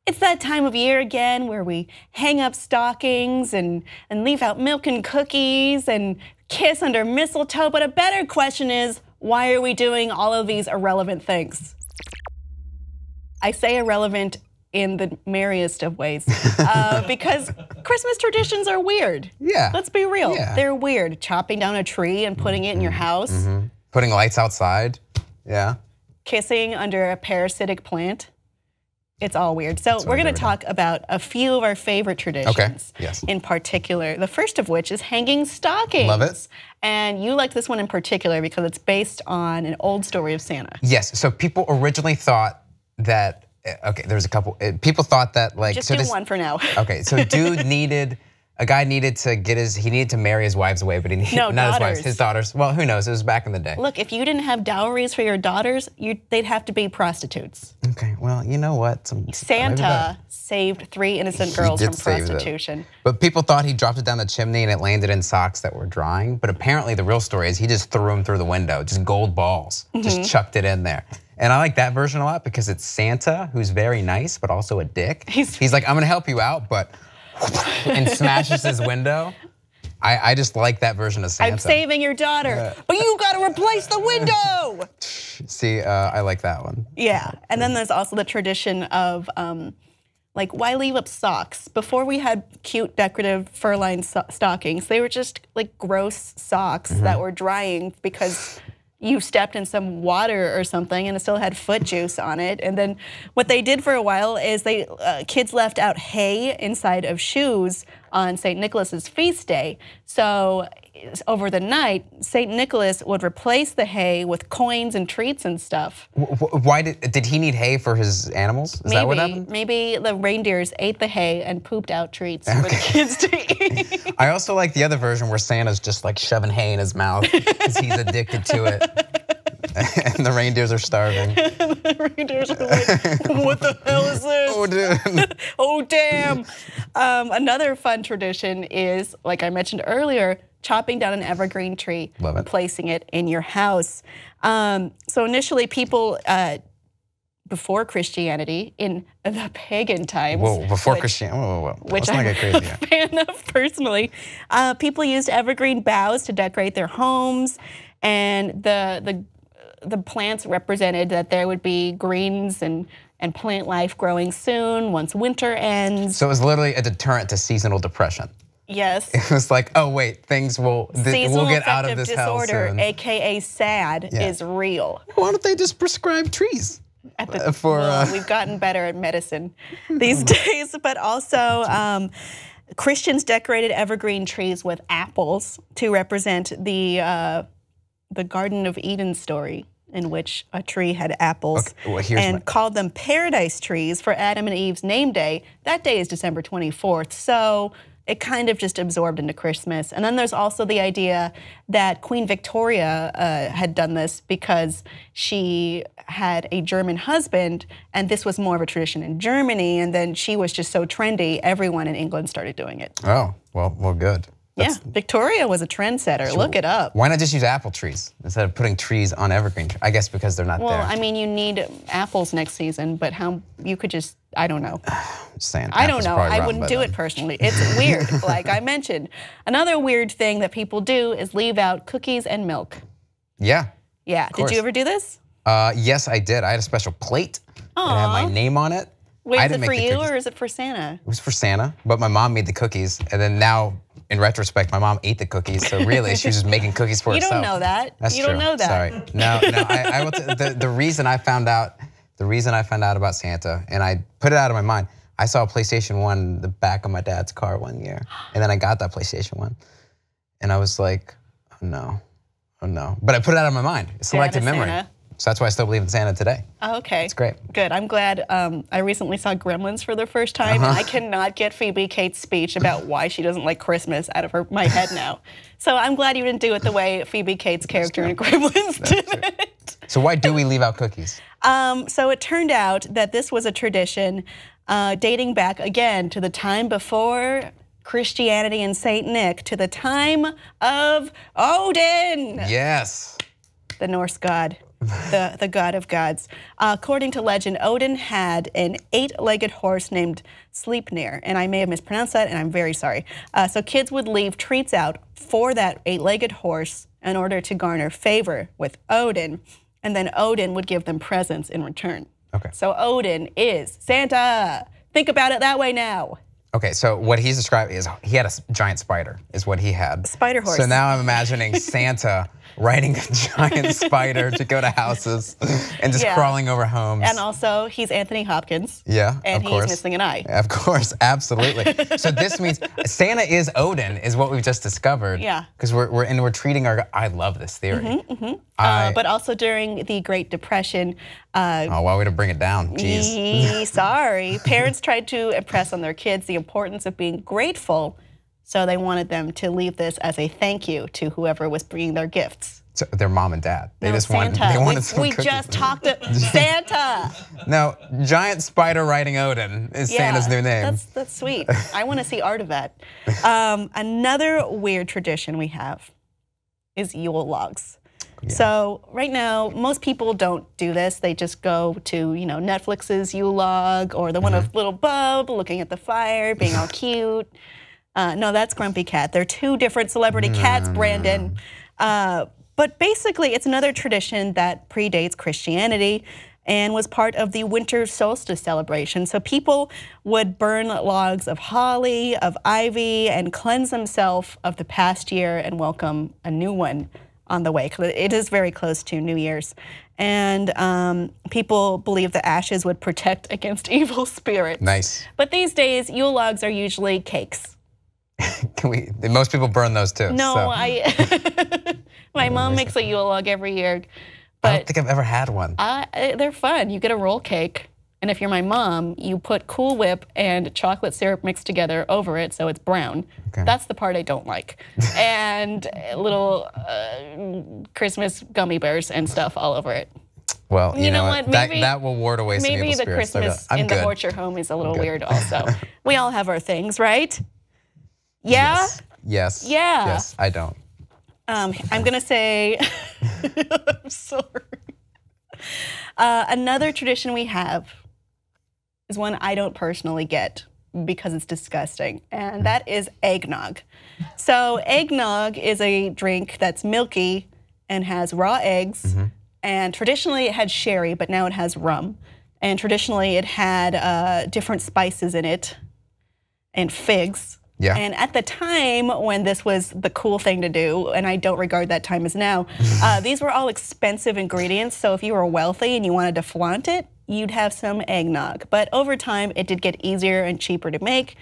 It's that time of year again where we hang up stockings and leave out milk and cookies and kiss under mistletoe. But a better question is, why are we doing all of these irrelevant things? I say irrelevant in the merriest of ways because Christmas traditions are weird. Yeah. Let's be real. Yeah. They're weird. Chopping down a tree and putting it in your house. Putting lights outside. Yeah. Kissing under a parasitic plant. It's all weird. So we're going to talk about a few of our favorite traditions. Okay. Yes. In particular, the first of which is hanging stockings. Love it. And you like this one in particular because it's based on an old story of Santa. Yes. So people originally thought that, okay, there's a couple, people thought that like. Just do one for now. Okay, so a guy needed to marry his wives away, but he needed, not his wives, his daughters. Well, who knows, it was back in the day. Look, if you didn't have dowries for your daughters, they'd have to be prostitutes. Okay, well, you know what? Santa saved 3 innocent girls from prostitution. But people thought he dropped it down the chimney and it landed in socks that were drying. But apparently the real story is he just threw them through the window, just gold balls, just chucked it in there. And I like that version a lot because it's Santa, who's very nice, but also a dick. He's like, I'm gonna help you out, but, and smashes his window. I just like that version of Santa. I'm saving your daughter, but you gotta replace the window. See, I like that one. Yeah, and then there's also the tradition of like, why leave up socks? Before we had cute decorative fur-lined stockings, they were just like gross socks that were drying because you stepped in some water or something and it still had foot juice on it. And then what they did for a while is kids left out hay inside of shoes on St. Nicholas's feast day. So over the night, St. Nicholas would replace the hay with coins and treats and stuff. Why did he need hay for his animals? Is that what happened? Maybe the reindeers ate the hay and pooped out treats for the kids to eat. I also like the other version where Santa's just like shoving hay in his mouth because he's addicted to it. And the reindeers are starving. The reindeers are like, what the hell is this? Oh, dude. Oh, damn. Another fun tradition is, like I mentioned earlier, chopping down an evergreen tree and placing it in your house. So initially people, before Christianity, in the pagan times. Whoa, before Christianity, whoa. Which I'm a fan of personally. People used evergreen boughs to decorate their homes, and the plants represented that there would be greens and plant life growing soon once winter ends. So it was literally a deterrent to seasonal depression. Yes. It was like, oh wait, we'll get out of this hell soon. Seasonal affective disorder, AKA SAD, is real. Why don't they just prescribe trees? Well, we've gotten better at medicine these days, but also Christians decorated evergreen trees with apples to represent the Garden of Eden story, in which a tree had apples, and called them paradise trees for Adam and Eve's name day. That day is December 24th, so it kind of just absorbed into Christmas. And then there's also the idea that Queen Victoria had done this because she had a German husband, and this was more of a tradition in Germany, and then she was just so trendy, everyone in England started doing it. Oh, well good. Yeah, Victoria was a trendsetter. Look it up. Why not just use apple trees instead of putting trees on evergreen trees? I guess because they're not there. Well, I mean, you need apples next season, but how you could just, I don't know. I don't know. I wouldn't do it personally. It's weird, like I mentioned. Another weird thing that people do is leave out cookies and milk. Yeah. Yeah. Did you ever do this? Yes, I did. I had a special plate that had my name on it. Wait, is it for you or is it for Santa? It was for Santa, but my mom made the cookies, and then now, in retrospect, my mom ate the cookies, so really, she was just making cookies for herself. You don't know that. That's you true. don't know that. Sorry. No, I will the reason I found out about Santa, and I put it out of my mind, I saw a PlayStation 1 in the back of my dad's car one year, and then I got that PlayStation 1, and I was like, oh no. But I put it out of my mind. It's selective memory. Santa. So that's why I still believe in Santa today. Oh, okay. It's great. Good. I'm glad. I recently saw Gremlins for the first time. And I cannot get Phoebe Cates' speech about why she doesn't like Christmas out of my head now. So I'm glad you didn't do it the way Phoebe Cates' character in Gremlins did it. So why do we leave out cookies? So it turned out that this was a tradition dating back again to the time before Christianity and Saint Nick, to the time of Odin. Yes. The Norse god. the god of gods. According to legend, Odin had an 8-legged horse named Sleipnir, and I may have mispronounced that, and I'm very sorry. So kids would leave treats out for that 8-legged horse in order to garner favor with Odin, and then Odin would give them presents in return. Okay. So Odin is Santa. Think about it that way now. Okay, so what he's describing is he had a giant spider, is what he had. Spider horse. So now I'm imagining Santa riding a giant spider to go to houses and just crawling over homes. And also, he's Anthony Hopkins. Yeah, and of course. he's missing an eye. Of course, absolutely. So this means Santa is Odin, is what we've just discovered. Yeah. Because we're treating our. I love this theory. But also during the Great Depression. Oh, why way to bring it down? Jeez. Sorry, parents tried to impress on their kids the importance of being grateful. So they wanted them to leave this as a thank you to whoever was bringing their gifts. So their mom and dad. They no, just Santa. wanted some we cookies. just talked to Santa. No, giant spider riding Odin is Santa's new name. That's sweet. I want to see art of that. Another weird tradition we have is Yule Logs. Yeah. So right now, most people don't do this. They just go to Netflix's Yule Log or the one with little bub looking at the fire, being all cute. No, that's Grumpy Cat. They're two different celebrity cats, Brandon. But basically, it's another tradition that predates Christianity and was part of the winter solstice celebration. So people would burn logs of holly, of ivy, and cleanse themselves of the past year and welcome a new one on the way. It is very close to New Year's. And people believe the ashes would protect against evil spirits. Nice. But these days, Yule logs are usually cakes. Most people burn those too. No, so. My mom makes a Yule log every year. But I don't think I've ever had one. They're fun. You get a roll cake, and if you're my mom, you put Cool Whip and chocolate syrup mixed together over it so it's brown. Okay. That's the part I don't like. And little Christmas gummy bears and stuff all over it. Well, you know what? Maybe, that will ward away some evil spirits. Maybe the Christmas in the Horcher home is a little weird also. We all have our things, right? Yeah? Yes. Yeah. Yes, I don't. I'm going to say, I'm sorry. Another tradition we have is one I don't personally get because it's disgusting, and that is eggnog. So eggnog is a drink that's milky and has raw eggs, and traditionally it had sherry, but now it has rum. And traditionally it had different spices in it and figs. Yeah. And at the time when this was the cool thing to do, and I don't regard that time as now, these were all expensive ingredients. So if you were wealthy and you wanted to flaunt it, you'd have some eggnog. But over time, it did get easier and cheaper to make,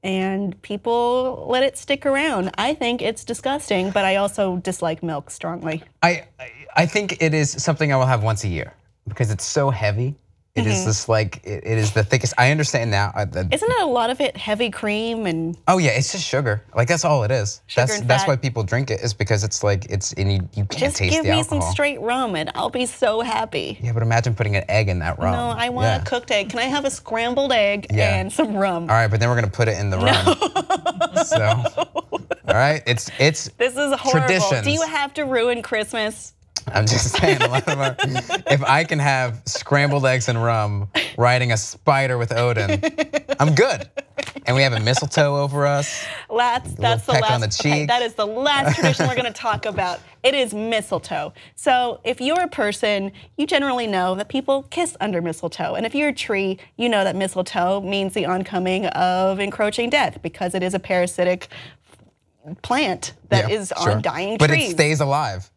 and people let it stick around. I think it's disgusting, but I also dislike milk strongly. I think it is something I will have once a year because it's so heavy. It is just like, it is the thickest. I understand now. Isn't it a lot of it heavy cream and? Oh yeah, it's just sugar. Like that's all it is. That's why people drink it, is because it's like, and you can't taste the alcohol. Just give me some straight rum and I'll be so happy. Yeah, but imagine putting an egg in that rum. No, I want a cooked egg. Can I have a scrambled egg and some rum? All right, but then we're gonna put it in the rum. So, all right, this is horrible. Traditions. Do you have to ruin Christmas? I'm just saying, if I can have scrambled eggs and rum riding a spider with Odin, I'm good. And we have a mistletoe over us. That's the last. On the cheek. Okay, that is the last tradition we're going to talk about. It is mistletoe. So if you're a person, you generally know that people kiss under mistletoe. And if you're a tree, you know that mistletoe means the oncoming of encroaching death because it is a parasitic plant that is on dying trees. But it stays alive.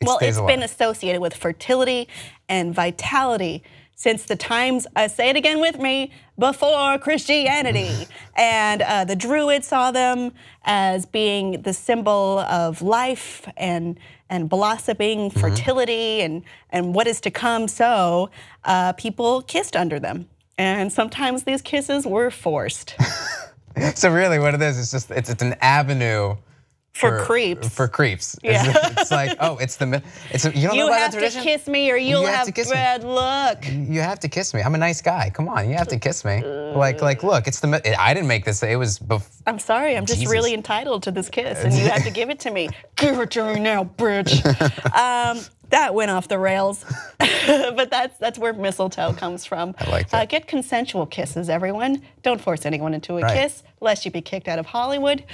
It's been associated with fertility and vitality since the times, say it again with me, before Christianity. And the Druids saw them as being the symbol of life and blossoming fertility and what is to come. So people kissed under them. And sometimes these kisses were forced. So really what it is, it's an avenue for creeps. For creeps. Yeah. It's like, you don't know about that tradition? You have to kiss me or you'll have bad luck. You have to kiss me. I'm a nice guy. Come on, you have to kiss me. Like look, I didn't make this. It was before. I'm sorry, I'm just really entitled to this kiss and you have to give it to me. Give it to me now, bitch. That went off the rails. But that's where mistletoe comes from. I like that. Get consensual kisses, everyone. Don't force anyone into a kiss, lest you be kicked out of Hollywood.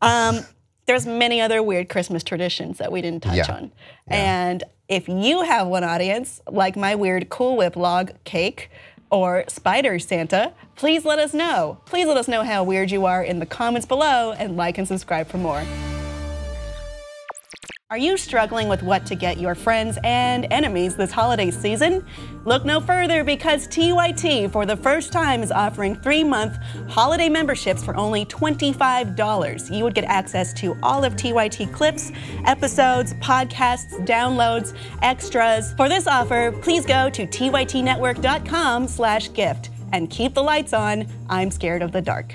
There's many other weird Christmas traditions that we didn't touch on. And if you have one, audience, like my weird Cool Whip log cake or spider Santa, please let us know. Please let us know how weird you are in the comments below, and like and subscribe for more. Are you struggling with what to get your friends and enemies this holiday season? Look no further, because TYT for the first time is offering 3-month holiday memberships for only $25. You would get access to all of TYT clips, episodes, podcasts, downloads, extras. For this offer, please go to tytnetwork.com/gift and keep the lights on. I'm scared of the dark.